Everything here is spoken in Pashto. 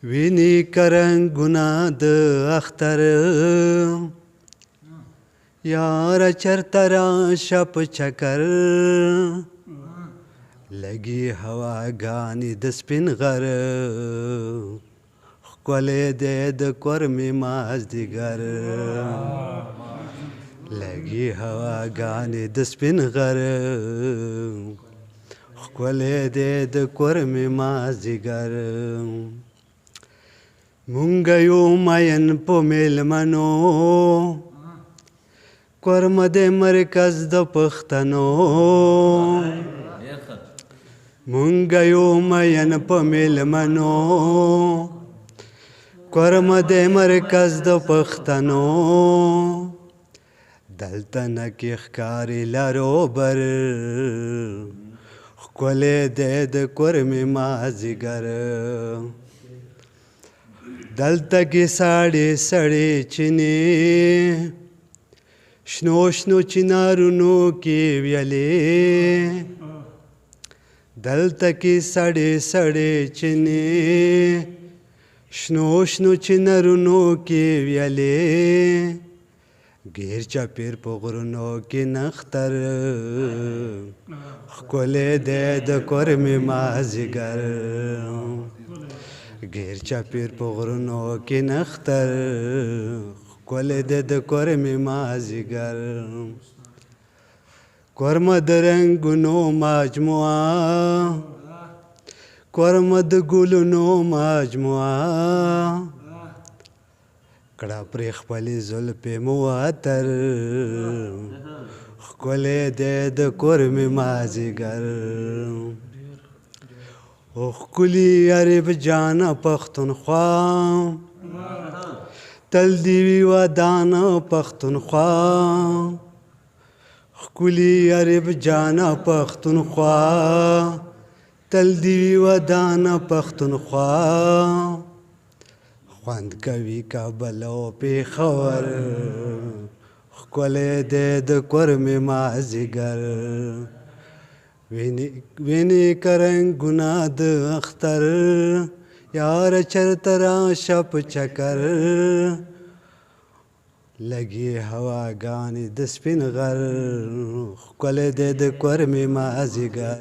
ویني کرنګونه د اختر یار چرته راشه په چکر لګي هواګانې د سپین غر ښکلی دی د کورمې مازدیګر لګي هواګانې د سپین غر ښکلی دی د کورمې مازدیګر مونږ یو مین په میلمنو کورمه د مرکز د پښتنو مونږ یو مین په میلمنو کورمه د مرکز د پښتنو دلته نکې ښکاري لرو بر ښکلی دی د کورمې مازدیګر دلته کې ساړې سړې چینې شنو شنو چنارونو کې ویلې دلته کې سړې سړې چینې شنو شنو چنارونو کې ویلې ګیر چاپیر په غرونو کې نختر ښکلی دی د کورمې مازدیګر ګیر چاپیر په غرونو کې نختر ښکلی دی د کورمې مازدیګر کورمه د رنګونو مجموعه کورمه د ګلونو مجموعه کړه پرې خپلې زلفې مو عطر ښکلی دی د کورمې مازدیګر او ښکلي عرب جانه پښتونخوا تل دې وي ودانه پښتونخوا ښکلي عرب جانه پښتونخوا تل دې وي ودانه پښتونخوا خوند کوي کابل او پېښور ښکلی دی د کورمې مازدیګر ویني کرنګونه د اختر یار چرته راشه په چکر لګي هواګانې د سپین غر ښکلی دی د کورمې مازدیګر